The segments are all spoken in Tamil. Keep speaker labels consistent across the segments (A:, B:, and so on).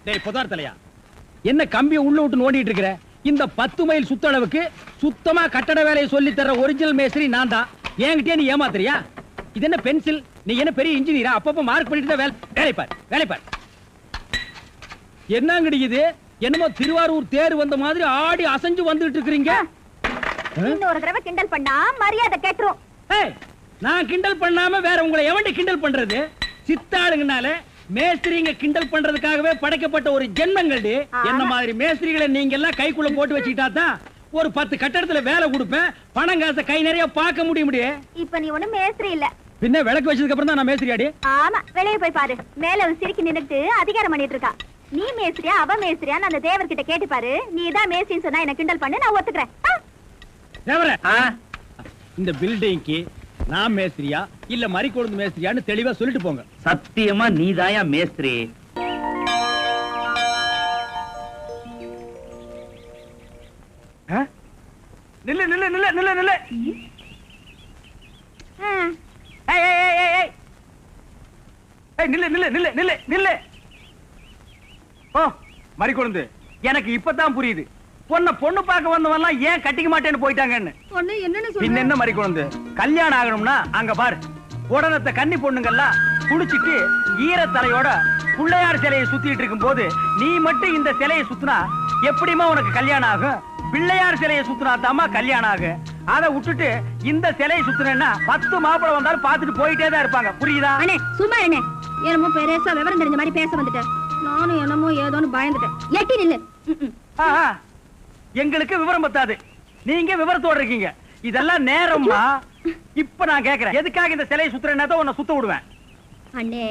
A: டேய் புதார் தலையா, என்ன கம்பியை உள்ள விட்டு நோண்டிட்டு இருக்கிற? இந்த 10 மைல் சுத்தளவுக்கு சுத்தமா கட்டட வேலையை சொல்லி தர ஒரிஜினல் மேஸ்திரி நான் தான். என்கிட்டயே நீ ஏமாத்துறியா? இது என்ன பென்சில்? நீ என்ன பெரிய இன்ஜினியரா? அப்பப்ப மார்க் பண்ணிட்டு தான் வேலை பார். என்னங்கடி இது? என்னமோ திருவாரூர் தேர் வந்த மாதிரி ஆடி அசைஞ்சு வந்துட்டு இருக்கீங்க.
B: இன்னொரு தடவை கிண்டல் பண்ணா மரியாதை கேட்றோம்.
A: ஏய், நான் கிண்டல் பண்ணாம வேற உங்களை எவன்டி கிண்டல் பண்றது? சித்தாளுங்கனால மேஸ்திரிங்க கிண்டல் பண்றதுக்காகவே படைக்கப்பட்ட ஒரு ஜென்மங்கள்டி. என்ன மாதிரி மேஸ்திரிகளை நீங்க எல்லாம் கைக்குள்ள போட்டு வச்சுக்கிட்டா தான் ஒரு 10 கட்டடத்துல வேலை கொடுப்பேன், பணம் காசை கை நிறைய பார்க்க முடியும்.
B: இப்ப நீ ஒண்ணும் மேஸ்திரி இல்ல.
A: பின்ன விளக்கு வச்சதுக்கு அப்புறம் தான் நான் மேஸ்திரியாடி.
B: ஆமா, வெளியே போய் பாரு. மேல ஒரு சிரிக்கி நின்னுட்டு அதிகாரம் பண்ணிட்டு இருக்கா. நீ மேஸ்திரியா அவ மேஸ்திரியான்னு அந்த தேவர்கிட்ட கேட்டு பாரு. நீ தான் மேஸ்திரின்னு சொன்னா என்ன கிண்டல் பண்ணு, நான் ஒத்துக்கிறேன்.
A: தேவரே, இந்த பில்டிங்க்கு நான் மேஸ்திரியா இல்ல மரிக்கொழுந்து மேஸ்திரியான்னு தெளிவா சொல்லிட்டு போங்க.
C: சத்தியமா நீதாயா மேஸ்திரி?
A: நில்லு நில்லு நில்லு நில்லு நில்லு. நில்லு நில்லு நில்லு நில்லு நில்லு. ஓ மரிக்கொழுந்து, எனக்கு இப்பதான் புரியுது பொண்ணு பார்க்க வந்தவெல்லாம் ஏன் கட்டிக்க மாட்டேன்னு போயிட்டாங்கன்னு. பின்ன என்ன மரிக்கொழுந்து, கல்யாணம் ஆகணும்னா அங்க பாரு, உடனத்தை கன்னி பொண்ணுங்கெல்லாம் குளிச்சிட்டு ஈரத்தலையோட பிள்ளையார் சிலையை சுத்திட்டு இருக்கும் போது நீ மட்டும் இந்த சிலையை சுத்தினா எப்படிமா உனக்கு கல்யாணம் ஆகும்? பிள்ளையார் சிலையை சுத்தினா தாமா கல்யாணம் ஆகும். அதை விட்டுட்டு இந்த சிலையை சுத்தினா 10 மாப்பிளை வந்தாலும் பார்த்துட்டு போயிட்டே தான் இருப்பாங்க. புரியுதா?
B: சும்மா என்ன என்னமோ பெருசா விவரம் தெரிஞ்ச மாதிரி பேச வந்துட்டேன். நானும் என்னமோ ஏதோன்னு பயந்துட்டேன். எட்டி நில்லு.
A: எங்களுக்கு விவரம் பத்தாது, நீங்க விவரத்தோட இருக்கீங்க. இதெல்லாம் நேரமா? இப்ப நான் கேக்குறேன், எதுக்காக இந்த சிலையை சுத்துறேன்னா தான் உன்னை சுத்த விடுவேன்.
B: அண்ணே,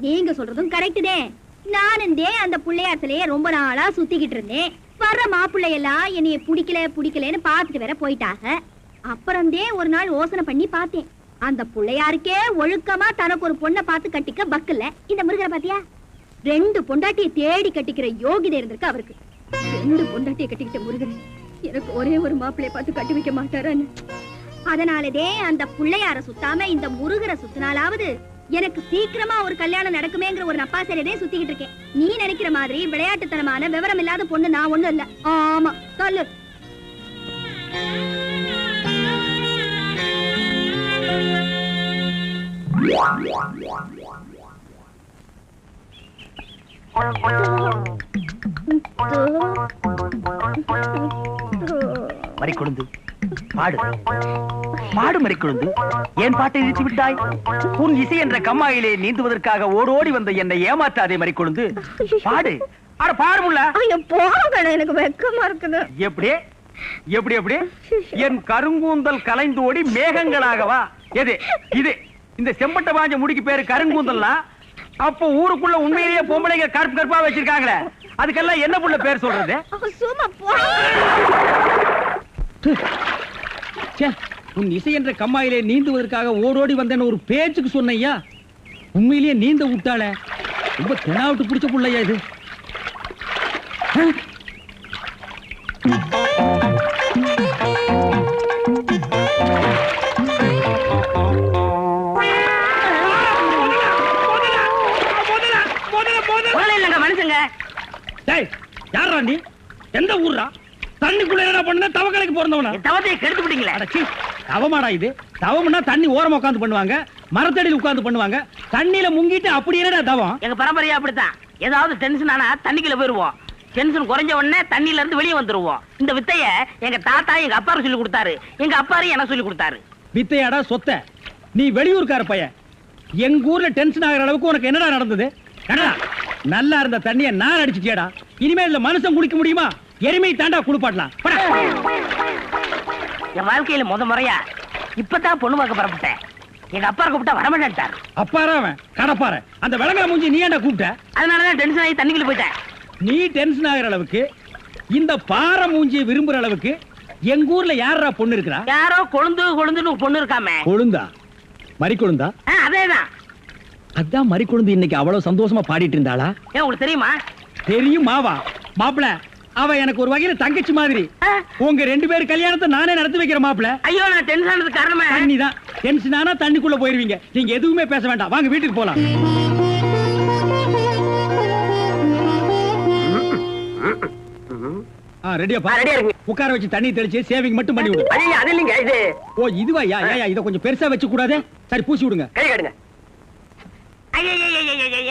B: நீங்க சொல்றதும் கரெக்ட் தான். நானும் அந்த பிள்ளையார் சிலையை ரொம்ப நாளா சுத்திக்கிட்டு இருந்தேன். வர்ற மாப்பிள்ளை எல்லாம் என்னைய பிடிக்கலன்னு பாத்துட்டு வேற போயிட்டாங்க. அப்புறம் ஒரு நாள் யோசனை பண்ணி பார்த்தேன். அந்த பிள்ளையாருக்கே ஒழுக்கமா தனக்கு ஒரு பொண்ணை பார்த்து கட்டிக்க பக்கல்ல. இந்த முருகரை பாத்தியா, 2 பொண்டாட்டியை தேடி கட்டிக்கிற யோகிதை இருந்திருக்கு அவருக்கு. 2 பொண்டாட்டியை கட்டிக்கிட்ட முருகன் எனக்கு ஒரே ஒரு மாப்பிள்ளைய பார்த்து கட்டி வைக்க மாட்டாரான்னு. அதனாலதே அந்த பிள்ளையார சுத்தாம இந்த முருகரை சுத்தினாலாவது எனக்கு சீக்கிரமா ஒரு கல்யாணம் நடக்குமேங்கிற ஒரு நப்பாசையிலே சுத்திக்கிட்டு இருக்கேன். நீ நினைக்கிற மாதிரி விளையாட்டுத்தனமான விவரம் இல்லாத பொண்ணு நான் ஒண்ணும் இல்ல. ஆமா, சொல்லு.
C: மரிக்கொழுந்து, பாடு பாடு மரிக்கொழுந்து. ஏன் பாட்டை இழுத்து விட்டாய்? உன் இசை என்ற கம்மாயிலே நீந்துவதற்காக ஓடோடி வந்த என்னை ஏமாற்றாதே மரிக்கொழுந்து. பாடு. அட பாடுமுல்ல.
B: எனக்கு வெக்கமா இருக்குது.
A: எப்படி எப்படி எப்படி? என் கருங்கூந்தல் கலைந்தோடி மேகங்களாகவா? எது இது? இந்த செம்பட்ட பாஞ்ச முடிக்கு பேரு கருங்கூந்தல்னா அப்போ ஊருக்குள்ள உண்மையிலேயே பொம்பளைங்க கற்பா வச்சிருக்காங்களே, அதுக்கெல்லாம் என்ன புள்ள பேர் சொல்றது? உன் இசை என்ற கம்மாயிலே நீந்துவதற்காக ஓடோடி வந்தேன்னு ஒரு பேச்சுக்கு சொன்னையா, உண்மையிலேயே நீந்த விட்டாளே. ரொம்ப தெனாவிட்டு பிடிச்ச புள்ளையா இது.
C: மனுஷங்க
A: யாரா நீ? எந்த ஊர்ரா? தண்ணிக்குள்ள என்ன பண்ண? தவக்கலைக்கு பிறந்தவனா?
C: தவத்தை கெடுத்து விட்டீங்களே.
A: தவமாடா இது? தவம்னா தண்ணி ஓரமா உட்கார்ந்து பண்ணுவாங்க, மரத்தடியில் உட்கார்ந்து பண்ணுவாங்க. தண்ணியில முங்கிட்டு அப்படி என்னடா தவம்?
C: எங்க பரம்பரையா அப்படித்தான். ஏதாவது டென்ஷன் ஆனா தண்ணிக்குள்ள போயிருவோம். டென்ஷன் குறைஞ்ச உடனே தண்ணியில இருந்து வெளியே வந்துருவோம். இந்த வித்தைய எங்க தாத்தா எங்க அப்பாரு சொல்லி கொடுத்தாரு, எங்க அப்பாரு எனக்கு சொல்லி கொடுத்தாரு.
A: வித்தையாடா சொத்த? நீ வெளியூர்கார பையன். எங்க ஊர்ல டென்ஷன் ஆகிற அளவுக்கு உனக்கு என்னடா நடந்தது? நல்லா இருந்த தண்ணிய நான் அடிச்சுட்டியாடா. இனிமே இல்ல மனுஷன் குளிக்க முடியுமா? எருமை தாண்டா குளிப்பாட்டலாம்.
C: என் வாழ்க்கையில முறையா இப்பதான் பொண்ணு பார்க்க பரப்பிட்டேன். எங்க அப்பா கூப்பிட்டா வரமாட்டார்.
A: அப்பாரா அவன் கடப்பார. அந்த விளங்கா மூஞ்சி நீ ஏன்டா கூப்பிட்ட?
C: அதனாலதான் டென்ஷன் ஆகி தண்ணிக்குள்ள போயிட்டேன்.
A: நீ டென்ஷன் ஆகிற அளவுக்கு இந்த பாறை மூஞ்சியை விரும்புற அளவுக்கு எங்க ஊர்ல யாரா பொண்ணு இருக்கிறா?
C: யாரோ கொழுந்துன்னு பொண்ணு இருக்காமே.
A: கொழுந்தா? மரிக்கொழுந்தா?
C: அதேதான்.
A: அதான் மரிக்கொழுந்து இன்னைக்கு அவ்வளவு சந்தோஷமா பாடிட்டு இருந்தாளா?
C: ஏன் உங்களுக்கு தெரியுமா?
A: தெரியும் மாவா. மாப்பிள, அவ எனக்கு ஒரு வகையில தங்கச்சி மாதிரி. உங்க 2 பேர் கல்யாணத்தை நானே நடத்தி வைக்கிற மாப்பிள.
C: ஐயோ, நான் டென்ஷன் ஆனதுக்கு காரணமே
A: தண்ணி தான். டென்ஷன் ஆனா தண்ணிக்குள்ள போயிருவீங்க. நீங்க எதுவுமே பேச வேண்டாம், வாங்க வீட்டுக்கு போலாம். ரெடியாப்பா?
C: ரெடியா இருக்கு.
A: உட்கார வச்சு தண்ணி தெளிச்சு சேவிங் மட்டும் பண்ணி விடு.
C: ஐயா அது இல்லைங்க இது.
A: ஓ இதுவா? ஐயா இத கொஞ்சம் பெருசா வச்சு கூடாதே. சரி பூசி விடுங்க.
C: கை காட்டுங்க.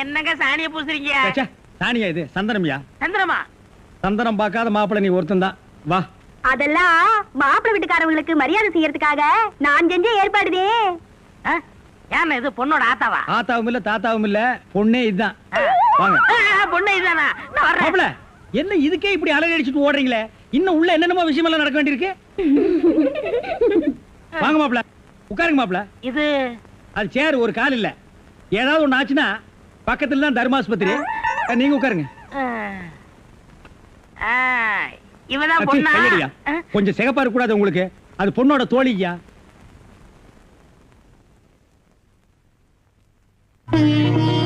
D: என்னங்க சாணிய பூசுறீங்க?
A: ச்சே, சாணியா இது? சந்தனம்யா.
D: சந்திரமா?
A: சந்தனம் பார்க்காத மாப்பிள்ளை நீ ஒருத்தன் தான். வா.
B: அதெல்லாம் மாப்பிள்ளை வீட்டுக்காரங்களுக்கு மரியாதை செய்யறதுக்காக நான் செஞ்ச ஏற்பாடுதே.
D: ஏன் இது பொண்ணோட ஆத்தாவா?
A: ஆத்தாவும் இல்ல தாத்தாவும் இல்ல, பொண்ணே இதுதான். வாங்க.
D: பொண்ணு இதுதானா? நான் வர்றேன்.
A: மாப்பிள்ள என்ன இதுக்கே இப்படி அலறி அடிச்சுட்டு ஓடுறீங்களே? இன்னும் உள்ள என்னென்னமோ விஷயம் எல்லாம் நடக்க வேண்டியிருக்கு. வாங்க மாப்பிள்ள, உட்காருங்க மாப்பிள்ள.
D: இது
A: அது சேர் ஒரு கால் இல்ல. ஏதாவது ஒண்ணு ஆச்சுன்னா பக்கத்துல தான் தர்மாஸ்பத்திரி. நீங்க உட்காருங்க.
D: இவதான் பொண்ணா?
A: கையடியா. கொஞ்சம் சிகப்பா இருக்க கூடாது உங்களுக்கு. அது பொண்ணோட தோழியா.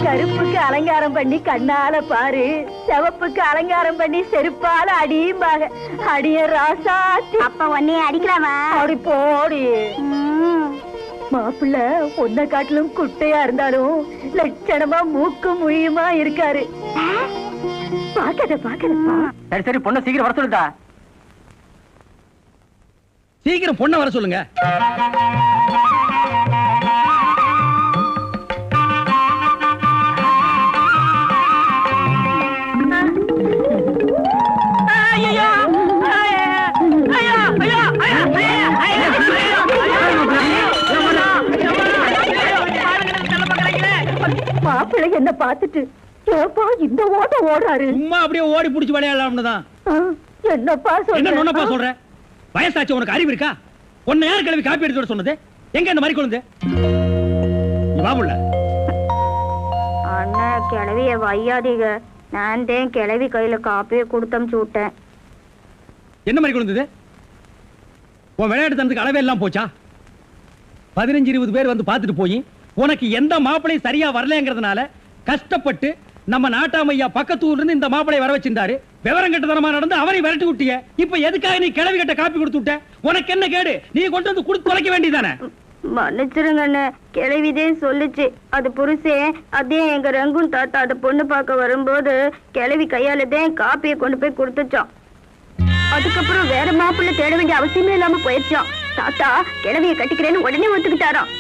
B: கருப்புக்கு அலங்காரம் பண்ணி கண்ணால பாரு, சிவப்புக்கு அலங்காரம் பண்ணி செருப்பால அடியும்பாக. அடிய ராசாத்தி. அப்ப உன்னைய அடிக்கலாமா? அடி போடி. மாப்பிள்ள பொண்ண காட்டிலும் குட்டையா இருந்தாலும் லட்சணமா மூக்கு முழியுமா இருக்காரு. பாக்கதப்பா.
C: சரி சரி பொண்ணை சீக்கிரம் வர சொல்லுடா.
A: சீக்கிரம் பொண்ணை வர சொல்லுங்க.
B: மாப்பிள்ளை என்ன பார்த்துட்டு ஏப்பா இந்த ஓட்ட ஓடுறாரு?
A: சும்மா அப்படியே ஓடி புடிச்சு விளையாடலாம்னு தான்.
B: என்னப்பா
A: என்ன
B: சொல்ற?
A: நொன்னப்பா சொல்ற? வயசாச்சு உனக்கு அறிவு இருக்கா? உன்னை யார் கிளவி காப்பி எடுத்து வர சொன்னது? எங்க இந்த மாதிரி குழந்தை? வாமுள்ள.
B: அண்ணா கிளவிய வையாதீங்க. நான் தான் கிளவி கையில காப்பியை கொடுத்தம்ச்சு விட்டேன்.
A: என்ன மாதிரி குழந்தை? உன் விளையாட்டு தனத்துக்கு அளவே எல்லாம் போச்சா? 15-20 பேர் வந்து பார்த்துட்டு போய் உனக்கு எந்த மாப்பிளையும் சரியா வரலங்கிறதுனால கஷ்டப்பட்டு நம்ம நாட்டாமையா பக்கத்து ஊர்ல இருந்து இந்த மாப்பிளை வர வச்சிருந்தாரு. விவரம் கெட்டதனமா நடந்து அவரை விரட்டி விட்டிய. இப்ப எதுக்காக நீ கிளவி கட்ட காப்பி கொடுத்து விட்ட? உனக்கு என்ன கேடு? நீ கொண்டு வந்து கொடுத்து தொலைக்க வேண்டியதானே?
B: மன்னிச்சிருங்க அண்ணே, கிளவிதே சொல்லுச்சு. அது புருஷே அதே எங்க ரங்கும் தாத்தா அந்த பொண்ணு பார்க்க வரும்போது கிளவி கையாலதான் காப்பியை கொண்டு போய் கொடுத்துச்சான். அதுக்கப்புறம் வேற மாப்பிள்ளை தேட வேண்டிய அவசியமே இல்லாம போயிடுச்சான். தாத்தா கிளவியை கட்டிக்கிறேன்னு உடனே ஒத்துக்கிட்டாராம்.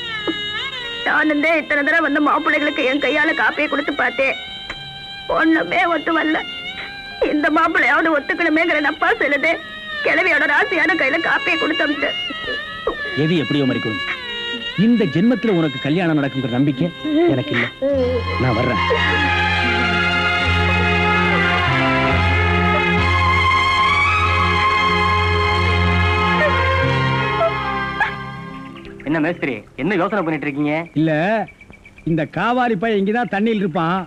B: நானும் தான் இத்தனை தடவை வந்த மாப்பிள்ளைகளுக்கு என் கையால காப்பியை கொடுத்து பார்த்தேன். ஒண்ணுமே ஒத்து வரல. இந்த மாப்பிள்ளையாவது ஒத்துக்கணுமேங்கிற நப்பா சொல்லுது. கிளவியோட ராசியான கையில காப்பியை கொடுத்தம்ட்டு.
A: எது எப்படியோ மறிக்கும். இந்த ஜென்மத்துல உனக்கு கல்யாணம் நடக்குங்கிற நம்பிக்கை எனக்கு இல்ல. நான் வர்றேன்.
C: என்ன மேஸ்திரி என்ன யோசனை பண்ணிட்டு இருக்கீங்க?
A: இல்ல இந்த காவாலி பையன் இங்கதான் தண்ணியில் இருப்பான்.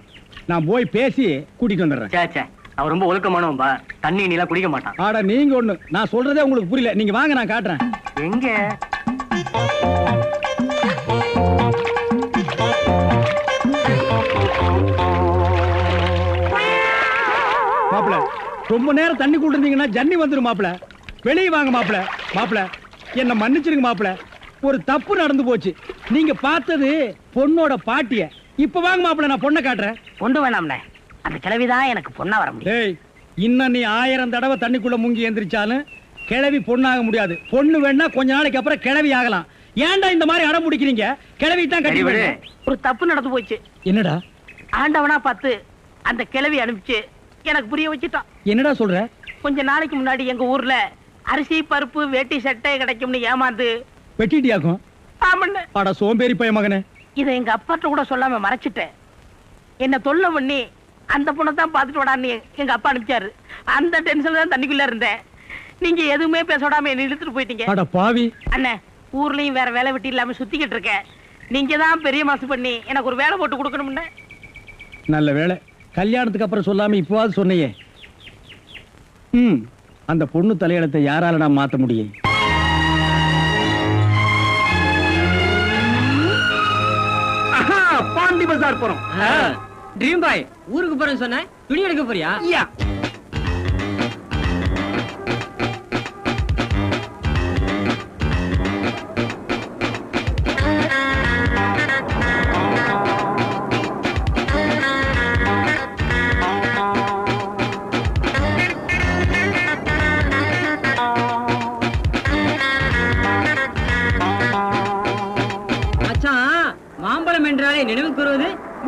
A: நான் போய் பேசி கூட்டிட்டு வந்துடுறேன்.
C: சே அவன் ரொம்ப ஒழுக்கமானவன்பா. தண்ணி நீலாம் குடிக்க மாட்டான்.
A: ஆடா நீங்க ஒண்ணு. நான் சொல்றதே உங்களுக்கு புரியல. நீங்க வாங்க நான் காட்டுறேன்.
C: எங்க?
A: மாப்பிள ரொம்ப நேரம் தண்ணி கூட இருந்தீங்கன்னா ஜன்னி வந்துரும் மாப்பிள. வெளியே வாங்க மாப்பிள. மாப்பிள என்ன மன்னிச்சிருங்க மாப்பிள. ஒரு தப்பு நடந்து போச்சு. நீங்க பார்த்தது பொண்ணோட பாட்டிய. இப்ப வாங்க மாப்பிள நான் பொண்ணை காட்டுறேன்.
D: கொண்டு வேணாம்னே, அந்த கிளவிதான் எனக்கு பொண்ணா வர முடியும்.
A: டேய் இன்னும் நீ 1000 தடவை தண்ணிக்குள்ள முங்கி எந்திரிச்சாலும் கிளவி பொண்ணாக முடியாது. பொண்ணு வேணா கொஞ்ச நாளைக்கு அப்புறம் கிளவி ஆகலாம். ஏன்டா இந்த மாதிரி அடம் பிடிக்கிறீங்க? கிளவி தான் கட்டி விடு.
D: ஒரு தப்பு நடந்து போச்சு.
A: என்னடா?
D: ஆண்டவனா பார்த்து அந்த கிளவி அனுப்பிச்சு எனக்கு புரிய வச்சுட்டான்.
A: என்னடா சொல்ற?
D: கொஞ்ச நாளைக்கு முன்னாடி எங்க ஊர்ல அரிசி பருப்பு வேட்டி சட்டை கிடைக்கும்னு ஏமாந்து
A: வெட்டிட்டியாக்கும்.
D: ஆமண்ணே.
A: அட சோம்பேறி பைய மகனே.
D: இதை எங்க அப்பாட்ட கூட சொல்லாம மறைச்சிட்டேன். என்ன தொல்லை பண்ணி அந்த பொண்ணை தான் பார்த்துட்டு விடான்னு எங்க அப்பா அனுப்பிச்சாரு. அந்த டென்ஷன்ல தான் தண்ணிக்குள்ள இருந்தேன். நீங்க எதுவுமே பேச விடாம என்ன இழுத்துட்டு போயிட்டீங்க.
A: அட பாவி.
D: அண்ணே ஊர்லயும் வேற வேலை வெட்டி இல்லாம சுத்திக்கிட்டு இருக்கேன். நீங்க தான் பெரிய மனசு பண்ணி எனக்கு ஒரு வேலை போட்டு கொடுக்கணும்னு.
A: நல்ல வேலை கல்யாணத்துக்கு அப்புறம் சொல்லாம இப்பவாது சொன்னையே. அந்த பொண்ணு தலையெழுத்தை யாரால நான் மாத்த முடியும்? பாண்டி பஜார் போறோம்.
E: ட்ரீம் பாய் ஊருக்கு போறேன்னு சொன்ன, துணி எடுக்க போறியா?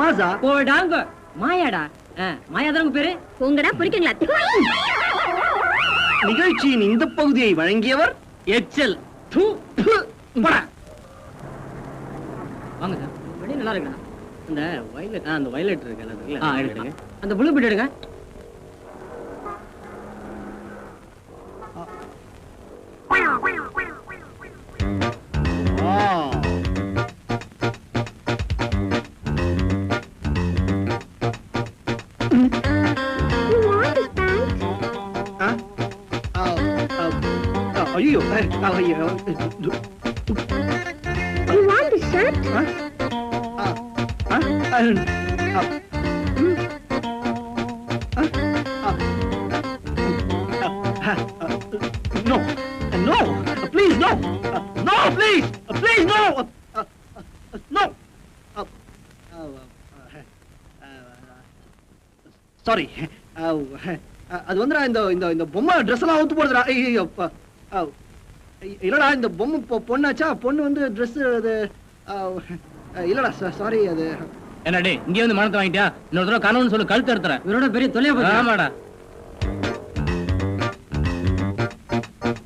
F: மாசா
E: போடாங்க மாயாடா மாயா தான் உங்க பேரு
B: உங்கடா பிடிக்குங்களா?
F: நிகழ்ச்சியின் இந்த பகுதியை வழங்கியவர்
E: எச்சல் வாங்க சார் வெளியே நல்லா இருக்கா அந்த வயலட் அந்த வயலட் இருக்குல்ல எடுத்துங்க அந்த ப்ளூ பீட் எடுங்க
F: ஐயோ
B: You want this shirt?
F: No, no, please, no, no, please, please, no, no. Sorry. அது வந்துடா இந்த இந்த இந்த பொம்மை ட்ரெஸ் எல்லாம் அவுத்து போடுதுடா. ஐயோ இல்லடா இந்த பொம்மை பொண்ணாச்சா பொண்ணு வந்து ட்ரெஸ் அது இல்லடா சாரி அது
E: என்னடே இங்கே வந்து மனத்தை வாங்கிட்டியா இன்னொரு தடவை கனவுன்னு சொல்லு கழுத்து எடுத்துறேன் இவரோட பெரிய தொல்லையா போச்சு ஆமாடா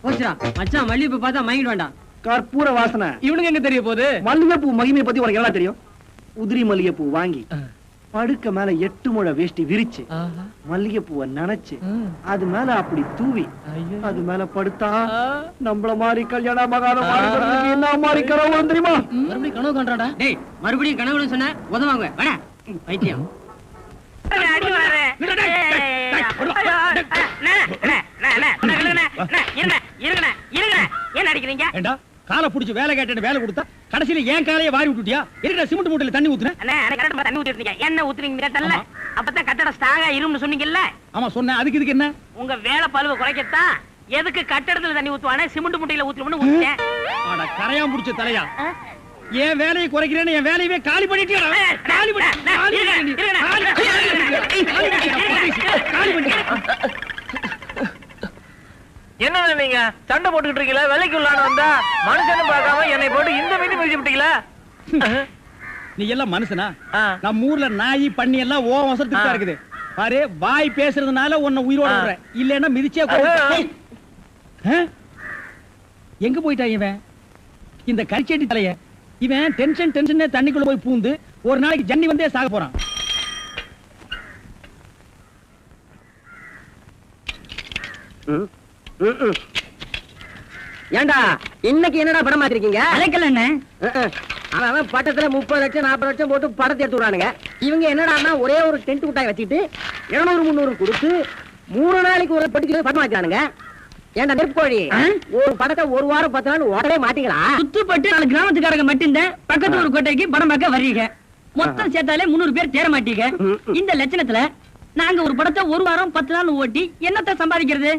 E: போச்சுடா மச்சான் மல்லிகைப்பூ பார்த்தா மயங்கிட வேண்டாம்
F: கற்பூர வாசனை
E: இவனுக்கு எங்க தெரிய போகுது
F: மல்லிகைப்பூ மகிமையை பத்தி உனக்கு என்ன தெரியும் உதிரி மல்லிகைப்பூ வாங்கி படுக்க மேல 8 முழ வேஷ்டி விரிச்சு மல்லிகைப்பூவை நனைச்சு அது மேல அப்படி தூவி அது மேல படுத்தா நம்மள மாதிரி கல்யாண மகாரம் என்ன மாதிரி கனவு தெரியுமா
E: மறுபடியும் கனவு காண்றாடா டேய் மறுபடியும் கனவுன்னு சொன்ன உதவாங்க வாடா பைத்தியம்
D: என்ன அடிக்கிறீங்க
A: காலை புடிச்சு வேலை கேட்டு வேலை கொடுத்தா கடைசியில ஏன் காலையை வாரி விட்டுட்டியா இருக்கா சிமெண்ட் மூட்டையில தண்ணி ஊத்துறேன்
D: தண்ணி ஊத்திருக்கீங்க என்ன ஊத்துறீங்க கேட்டல அப்பதான் கட்டடம் ஸ்ட்ராங்கா இரும்னு சொன்னீங்கல்ல
A: ஆமா சொன்னேன் அதுக்கு இதுக்கு என்ன
D: உங்க வேலை பழுவை குறைக்கத்தான் எதுக்கு கட்டடத்துல தண்ணி ஊத்துவானே சிமெண்ட் மூட்டையில ஊத்துறோம்னு ஊத்திட்டேன்
A: ஆட கரையான் புடிச்ச தலையா ஏன் வேலையை குறைக்கிறேன்னு என் வேலையவே காலி பண்ணிட்டியா
C: என்ன நீங்க சண்டை போட்டுக்கிட்டு இருக்கீங்களா வேலைக்கு உள்ளான வந்தா மனுஷன்னு பார்க்காம என்னை போட்டு இந்த மீதி முடிச்சு விட்டீங்களா
A: நீ எல்லாம் மனுஷனா நம்ம ஊர்ல நாய் பண்ணி எல்லாம் ஓ வசத்துக்கு தான் இருக்குது பாரு வாய் பேசுறதுனால உன்னை உயிரோட விடுறேன் இல்லன்னா மிதிச்சே எங்க போயிட்டா இவன் இந்த கரிச்செடி தலைய இவன் டென்ஷன் தண்ணிக்குள்ள போய் பூந்து ஒரு நாளைக்கு ஜன்னி வந்தே சாக போறான்
E: ஏண்டா இன்னைக்கு என்னடா படம் மாத்திருக்கீங்க அழைக்கல என்ன அவன் பட்டத்துல 30 லட்சம் 40 லட்சம் போட்டு படத்தை எடுத்து விடுறானுங்க இவங்க என்னடான்னா ஒரே ஒரு டென்ட் குட்டாய் வச்சுட்டு 200 300 கொடுத்து 3 நாளைக்கு ஒரு பட்டிக்கு படம் மாத்தினானுங்க ஏண்டா நெருப்போழி ஒரு படத்தை ஒரு வாரம் 10 நாள் உடனே மாட்டீங்களா
D: சுத்துப்பட்டு 4 கிராமத்துக்காரங்க மட்டும் பக்கத்து ஒரு கோட்டைக்கு படம் பார்க்க வர்றீங்க மொத்தம் சேர்த்தாலே 300 பேர் தேர மாட்டீங்க இந்த லட்சணத்துல நாங்க ஒரு படத்தை ஒரு வாரம் 10 நாள் ஓட்டி என்னத்தை சம்பாதிக்கிறது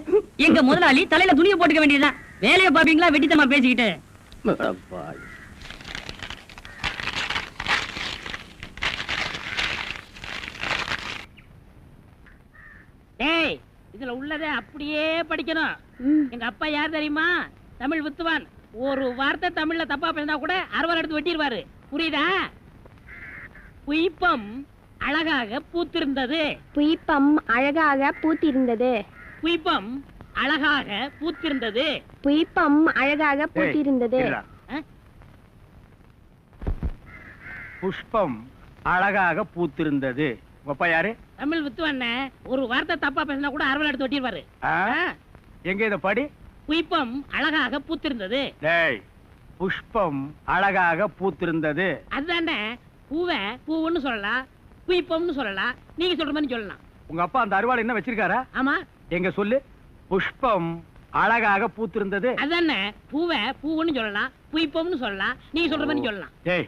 D: எங்க முதலாளி தலையில துணியை போட்டுக்க வேண்டியதுதான் வேலையை பாப்பீங்களா வெட்டித்தமா பேசிக்கிட்டு டேய் இதுல உள்ளதை அப்படியே படிக்கணும் எங்க அப்பா யார் தெரியுமா தமிழ் வித்துவான் ஒரு வார்த்தை தமிழ்ல தப்பா பேசினா கூட அறுவாள் எடுத்து வெட்டிடுவாரு புரியுதா புய்பம் அழகாக பூத்திருந்தது
B: புய்பம் அழகாக பூத்திருந்தது
D: புய்பம் அழகாக பூத்திருந்தது
B: புய்பம் அழகாக பூத்திருந்தது
A: புஷ்பம் அழகாக பூத்திருந்தது அப்பா யாரு
D: தமிழ் வித்துவண்ண ஒரு வார்த்தை தப்பா பேசினா கூட அறுவாள் எடுத்து வெட்டிடுவாரு
A: எங்க இத படி
D: புய்பம் அழகாக பூத்திருந்தது
A: டேய் புஷ்பம் அழகாக பூத்திருந்தது
D: அதுதானே பூவை பூவுன்னு சொல்லலாம் புய்பம்னு சொல்லலாம் நீங்க சொல்ற மாதிரி சொல்லலாம்
A: உங்க அப்பா அந்த அறுவாள் என்ன வச்சிருக்காரா
D: ஆமா
A: எங்க சொல்லு புஷ்பம் அழகாக பூத்திருந்தது
D: அதுதானே பூவை பூவுன்னு சொல்லலாம் புய்பம்னு சொல்லலாம் நீங்க சொல்ற மாதிரி சொல்லலாம்
A: டேய்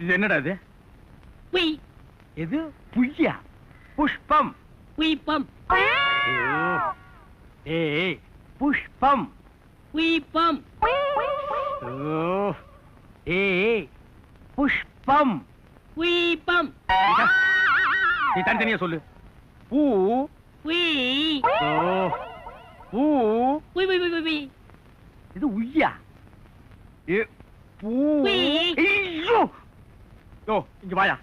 A: இது என்னடா இது
D: புய்
A: இது புய்யா புஷ்பம்
D: புய்பம்
A: ஏய் புஷ்பம்
D: புய்பம்
A: ஏய் புஷ்பம்
D: புய்பம்
A: நீ தனித்தனியா சொல்லு பூ
D: புய்
A: பூ
D: புய் புய் புய் புய்
A: இது உய்யா ஏ பூ ஐயோ யோ இங்க வாயா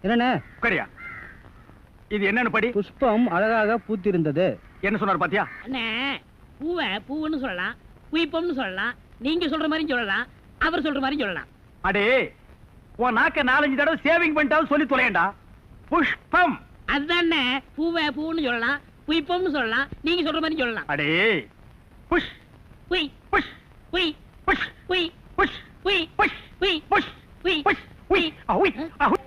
F: என்னண்ணே?
C: உட்காரியா. இது என்னன்னு படி.
F: புஷ்பம் அழகாக பூத்திருந்தது.
C: என்ன சொன்னார் பாத்தியா?
D: அண்ணே, பூவை பூவுன்னு சொல்லலாம், புய்ப்பம்னு சொல்லலாம், நீங்க சொல்ற மாதிரி சொல்லலாம், அவர் சொல்ற மாதிரி சொல்லலாம்.
C: அடே, உன் நாக்க 4-5 தடவை சேவிங் பண்ணிட்டாலும் சொல்லி தொலையண்டா. புஷ்பம்.
D: அதுதானே, பூவை பூன்னு சொல்லலாம், புய்ப்பம்னு சொல்லலாம், நீங்க சொல்ற மாதிரி சொல்லலாம்.
C: அடே, புஷ்
D: புய்
C: புஷ்
D: புய்
C: புஷ்
D: புய்
C: புஷ்
D: புய்
C: புஷ்
D: புய்
C: புஷ்
D: புய்
C: புஷ் உய் அவுய் அவுய்.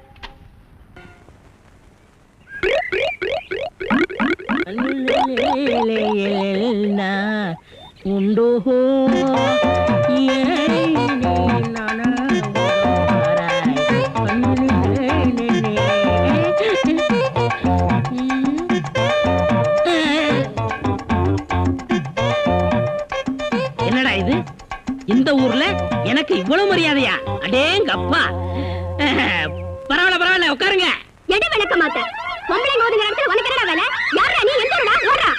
D: உண்டோ என்னடா இது? இந்த ஊர்ல எனக்கு இவ்வளவு மரியாதையா? அடேங்க அப்பா. பரவாயில்ல பரவாயில்ல, உட்காருங்க.
B: எடு விளக்க மாட்டேன். பொம்பளைங்க ஒதுங்க இடத்துல உனக்கு என்னடா வேலை? யாரா நீ? எந்த ஊரா? ஓடுறா.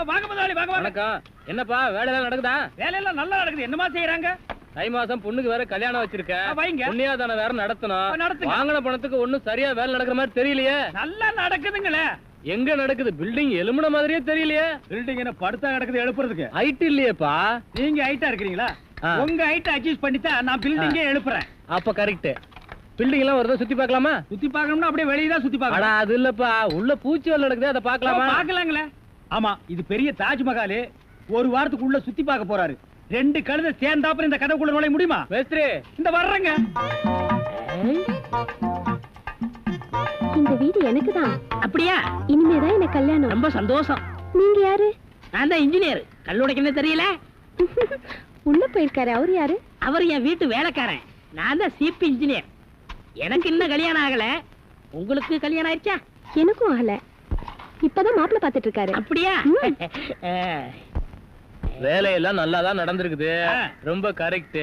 A: வாங்க முதலாளி, வாங்க வாங்க.
E: வணக்கம். என்னப்பா வேலையெல்லாம் நடக்குதா?
A: வேலையெல்லாம் நல்லா நடக்குது. என்னமா செய்யறாங்க?
E: தை மாசம் பொண்ணுக்கு வேற கல்யாணம் வச்சிருக்கேன்.
A: வைங்க.
E: புண்ணியாதான வேற நடத்தணும்.
A: நடத்துங்க.
E: வாங்கின பணத்துக்கு ஒண்ணும் சரியா வேலை நடக்கிற மாதிரி தெரியலையே.
A: நல்லா நடக்குதுங்களே.
E: எங்க நடக்குது? பில்டிங் எலும்புன மாதிரியே தெரியலையே.
A: பில்டிங் என்ன படுத்தா நடக்குது எழுப்புறதுக்கு?
E: ஹைட் இல்லையேப்பா.
A: நீங்க ஹைட்டா இருக்கிறீங்களா?
E: ஆ.
A: உங்க ஹைட் அட்ஜஸ்ட் பண்ணிட்டா நான் பில்டிங்கே எழுப்புறேன்.
E: அப்ப கரெக்ட். பில்டிங் எல்லாம் ஒரு சுத்தி பார்க்கலாமா?
A: சுத்தி பார்க்கணும்னா அப்படியே வெளியே தான் சுத்தி
E: அடா
A: பார்க்கணும்.
E: அது இல்லப்பா, உள்ள பூச்சி வேலை நடக்குது, அதை பார்க்கலாமா?
A: பார்க்கலாங்களே. ஆமா, இது பெரிய தாஜ்மஹால். ஒரு வாரத்துக்குள்ள சுத்தி பார்க்க போறாரு. 2 கழுதை சேர்ந்தாப்புறம் இந்த கதவுக்குள்ள நுழைய முடியுமா?
E: மேஸ்திரி,
A: இந்த வர்றேங்க.
B: இந்த வீடு எனக்கு தான்.
D: அப்படியா?
B: இனிமேதான் எனக்கு கல்யாணம்.
D: ரொம்ப சந்தோஷம்.
B: நீங்க யாரு?
D: நான் தான் இன்ஜினியர். கல்லுடைக்கணும் தெரியல.
B: உள்ள போயிருக்காரு. அவர் யாரு?
D: அவர் என் வீட்டு வேலைக்காரன். நான் தான் சிபி இன்ஜினியர். எனக்கு இன்னும் கல்யாணம் ஆகல. உங்களுக்கு கல்யாணம் ஆயிடுச்சா?
B: எனக்கும் ஆகல. இப்பதான் மாப்பிள்ளை பாத்துட்டு இருக்காரு.
D: அப்படியா?
E: வேலையெல்லாம் நல்லா தான் நடந்திருக்குது. ரொம்ப கரெக்ட்.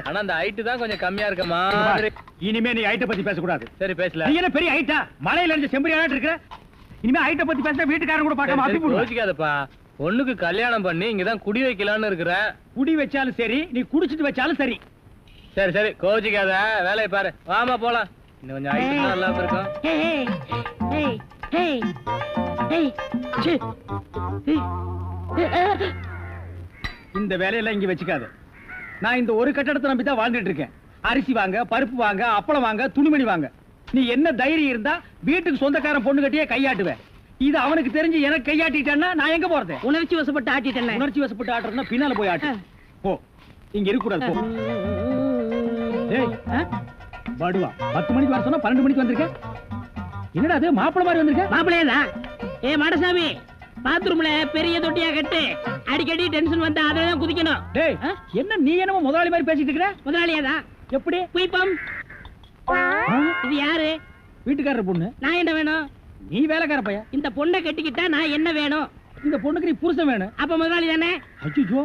E: ஆனா அந்த ஹைட் தான் கொஞ்சம் கம்மியா இருக்க மாதிரி.
A: இனிமே நீ ஹைட்ட பத்தி பேசக்கூடாது.
E: சரி பேசல.
A: நீ என்ன பெரிய ஹைட்டா? மலையில இருந்து செம்பரியாட்டு இருக்கிற. இனிமே ஹைட்ட பத்தி பேசினா வீட்டுக்காரங்க கூட பார்க்காம அப்படி போடுவாங்க.
E: யோசிக்காதப்பா. பொண்ணுக்கு கல்யாணம் பண்ணி இங்கதான் குடி வைக்கலாம்னு இருக்கிறேன்.
A: குடி வச்சாலும் சரி, நீ குடிச்சிட்டு வச்சாலும் சரி.
E: சரி சரி, கோச்சிக்காத. வேலையை பாரு. வாமா போலாம். இன்னும் கொஞ்சம் ஹைட் நல்லா இருக்கும்.
D: ஏய், ஏய், ஏய், ஏய், ச்சே.
A: இந்த வேலையெல்லாம் இங்க வச்சுக்காத. நான் இந்த ஒரு கட்டடத்தை நம்பி தான் வாழ்ந்துட்டு இருக்கேன். அரிசி வாங்க, பருப்பு வாங்க, அப்பளம் வாங்க, துணிமணி வாங்க. நீ என்ன தைரியம் இருந்தா வீட்டுக்கு சொந்தக்காரன் பொண்ணு கட்டியே கையாட்டுவேன். இது அவனுக்கு தெரிஞ்சு எனக்கு கையாட்டிட்டான்னா நான் எங்க போறது?
D: உணர்ச்சி வசப்பட்டு ஆட்டிட்டேன்.
A: உணர்ச்சி வசப்பட்டு ஆட்டுறதுன்னா பின்னால போய் ஆட்டு. போ, இங்க இருக்க கூடாது. போ. ஏய், படுவா 10 மணிக்கு வர சொன்னா 12 மணிக்கு வந்திருக்க. என்னடா அது மாப்பிள்ளை மாதிரி வந்திருக்க?
D: மாப்பிள்ளையதான். ஏ மாடசாமி, பாத்ரூம்ல பெரிய தொட்டியா கட்டு. அடிக்கடி டென்ஷன் வந்தா அதான் குதிக்கணும்.
A: டேய், என்ன நீ என்னமோ முதலாளி மாதிரி பேசிட்டு இருக்கிற?
D: முதலாளியாதான்.
A: எப்படி?
D: புய்ப்பம். இது யாரு?
A: வீட்டுக்காரர் பொண்ணு.
D: நான் என்ன வேணும்?
A: நீ வேலைக்கார பையன்.
D: இந்த பொண்ணை கட்டிக்கிட்டா நான் என்ன வேணும்?
A: இந்த பொண்ணுக்கு நீ புருஷன் வேணும்.
D: அப்ப முதலாளி தானே?
A: அச்சோ,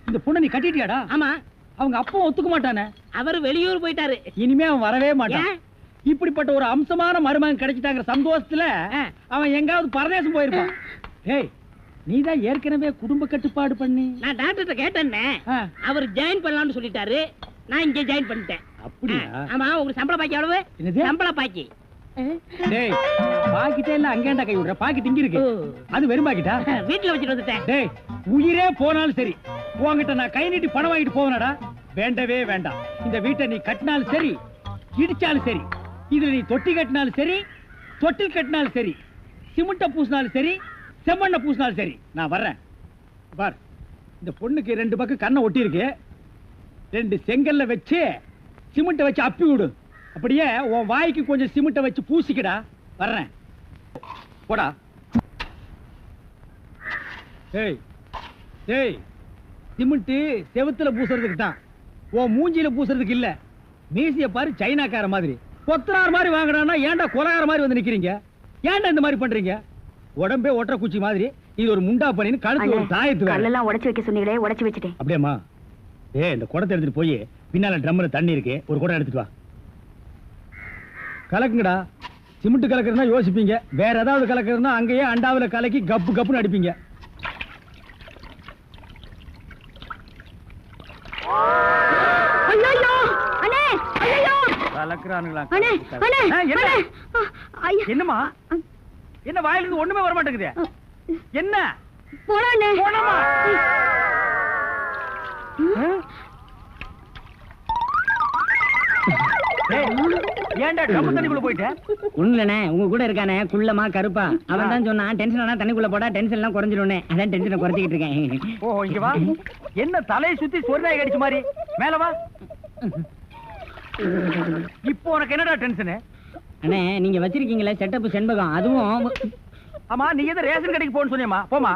A: இந்த பொண்ணை நீ கட்டிட்டியாடா?
D: ஆமா.
A: அவங்க அப்பா ஒத்துக்க மாட்டானே.
D: அவர் வெளியூர் போயிட்டாரு.
A: இனிமே அவன் வரவே மாட்டான்.
D: ஏன்?
A: இப்படிப்பட்ட ஒரு அம்சமான மருமகன் கிடைச்சிட்டாங்கிற சந்தோஷத்துல அவன் எங்காவது பரதேசம் போயிருப்பான். ஏய், நீதான் ஏற்கனவே குடும்ப கட்டுப்பாடு பண்ணி.
D: நான் டாக்டர்கிட்ட கேட்டேன்னே. அவர் ஜாயின் பண்ணலாம்னு சொல்லிட்டாரு. நான் இங்க ஜாயின் பண்ணிட்டேன்.
A: அப்படியா?
D: ஆமா. உங்களுக்கு சம்பள பாக்கி எவ்வளவு?
A: என்னது?
D: சம்பள பாக்கி.
A: டேய், பாக்கிட்டே இல்ல அங்கேண்டா கை விடுற. பாக்கெட் இங்க இருக்கு. அது வெறும் பாக்கிட்டா?
D: வீட்டுல வச்சுட்டு வந்துட்டேன்.
A: டேய், உயிரே போனாலும் சரி உன்கிட்ட நான் கை நீட்டி பணம் வாங்கிட்டு போவனடா. வேண்டவே வேண்டாம். இந்த வீட்டை நீ கட்டினாலும் சரி, இடிச்சாலும் சரி, இதுல நீ தொட்டி கட்டினாலும் சரி, தொட்டில் கட்டினாலும் சரி, சிமெண்ட பூசினாலும் சரி, செம்மண்ண பூசினாலும் சரி, நான் வர்றேன். பார், இந்த பொண்ணுக்கு 2 பக்கம் கண்ணை ஒட்டி இருக்கு. 2 செங்கல்ல வச்சு சிமெண்ட வச்சு அப்பி விடு. அப்படியே உன் வாய்க்கு கொஞ்சம் சிமெண்ட வச்சு பூசிக்கடா. வர்றேன். போடா. ஏய் ஏய், சிமெண்ட் செவுத்துல பூசுறதுக்கு தான், உன் மூஞ்சில பூசுறதுக்கு இல்ல. மீசிய பாரு, சைனாக்கார மாதிரி கொத்தனார் மாதிரி வாங்குறான்னா ஏன்டா கொலகார மாதிரி வந்து நிக்கிறீங்க? ஏன்டா இந்த மாதிரி பண்றீங்க? உடம்பே ஒற்ற குச்சி மாதிரி. இது ஒரு முண்டா பண்ணின்னு கழுத்து ஒரு தாயத்து வேற.
B: கல்லெல்லாம் உடைச்சு வைக்க சொன்னீங்களே, உடைச்சு வச்சுட்டேன்.
A: அப்படியேம்மா? இந்த குடத்தை எடுத்துட்டு போய் பின்னால ட்ரம்ல தண்ணி இருக்கு, ஒரு குடம் எடுத்துட்டு வா. கலக்குங்கடா. சிமெண்ட் கலக்குறதுனா யோசிப்பீங்க, வேற ஏதாவது கலக்குறதுனா அங்கேயே அண்டாவில கலக்கி கப்பு கப்புன்னு அடிப்பீங்க. கலக்குறானுங்களா
B: அண்ணே, அண்ணே,
A: என்ன
B: அண்ணே. ஐயா.
A: என்னம்மா என்ன வாயில இருந்து ஒண்ணுமே வர மாட்டேங்குது என்ன
B: போடாண்ணே.
A: போனமா ஏன்டா டப்பு தண்ணிக்குள்ள போயிட்ட
D: ஒண்ணுலண்ணே உங்க கூட இருக்கானே குள்ளமா கருப்பா அவன் தான் சொன்னான் டென்ஷன் ஆனா தண்ணிக்குள்ள போடா டென்ஷன் எல்லாம் குறைஞ்சிடும்னே அதான் டென்ஷனை குறைச்சிக்கிட்டு இருக்கேன்.
A: ஓ இங்க வா என்ன தலையை சுத்தி சொர்ணாய் கடிச்ச மாதிரி மேல வா இப்போ உனக்கு என்னடா டென்ஷனு
D: அண்ணே நீங்க வச்சிருக்கீங்களே செட்டப் செண்பகம் அதுவும்
A: ஆமா நீ எதை ரேஷன் கடைக்கு போன்னு சொன்னியம்மா போமா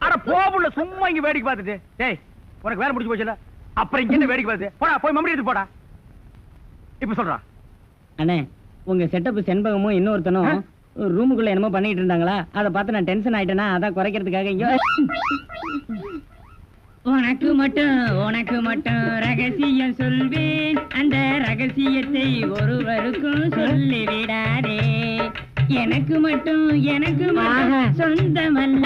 A: அட போபுள்ள சும்மா இங்க வேடிக்கை பார்த்துட்டு டேய் உனக்கு வேலை முடிஞ்சு போச்சுல அப்புறம் இங்க என்ன வேடிக்கை பார்த்து போடா போய் மம்மி எடுத்து போடா இப்ப சொல்றா
D: அண்ணே உங்க செட்டப் செண்பகமும் இன்னொருத்தனும் ரூமுக்குள்ள என்னமோ பண்ணிட்டு இருந்தாங்களா அதை பார்த்து நான் டென்ஷன் ஆயிட்டேனா அதான் குறைக்கிறதுக்காக இங்க உனக்கு மட்டும் ரகசியம் சொல்வேன் அந்த ரகசியத்தை ஒருவருக்கும் சொல்லி விடாதே எனக்கு மட்டும் சொந்தமல்ல.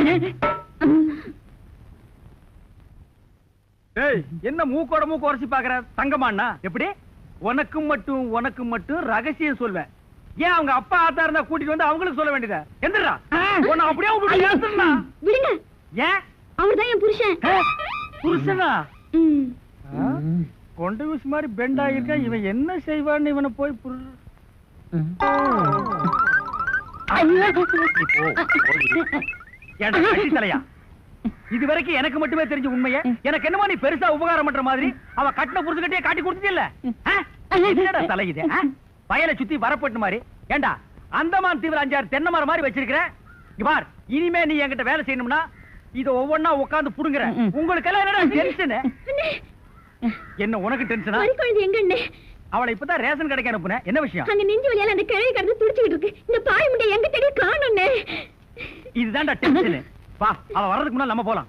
A: ஏய் என்ன மூக்கோட மூக்கு உரசி பாக்குற தங்கமாண்ணா எப்படி உனக்கு மட்டும் ரகசியம் சொல்வேன் ஏன் அவங்க அப்பா ஆத்தா இருந்தா கூட்டிட்டு வந்து அவங்களுக்கு சொல்ல வேண்டியதா எந்திரா உன்னை அப்படியே விட்டுட்டு ஏத்துறா
B: விடுங்க.
A: ஏன்
B: அவர்தான் என் புருஷன்.
A: புருஷனா
B: ம்.
A: கொண்ட விஷ் மாதிரி பெண்ட் ஆகிருக்கா இவன் என்ன செய்வான்னு இவனை போய் தலையா இது வரைக்கும் எனக்கு மட்டுமே தெரிஞ்ச உண்மையை எனக்கு என்னமோ நீ பெருசா உபகாரம் பண்ற மாதிரி அவ கட்டின புருஷகிட்டே காட்டி கொடுத்தது இல்ல தலை இது வயலை சுத்தி வரப்பட்டு மாதிரி ஏண்டா அந்தமான் தீவிர 5-6 தென்னை மரம் மாதிரி வச்சிருக்கிற பார் இனிமே நீ என்கிட்ட வேலை செய்யணும்னா இத ஒவ்வொன்னா உட்கார்ந்து புடுங்குற உங்களுக்கு எல்லாம் என்னடா டென்ஷன் என்ன உனக்கு டென்ஷனா
B: எங்க
A: அவளை இப்பதான் ரேஷன் கடைக்கு அனுப்புன என்ன விஷயம்
B: அங்க நெஞ்சு வலியால அந்த கிழவி கடந்து துடிச்சிட்டு இருக்கு இந்த பாய் முண்டை எங்க தேடி காணோம்னே
A: இதுதான்டா டென்ஷன் வா அவ வர்றதுக்கு முன்னாடி நம்ம போலாம்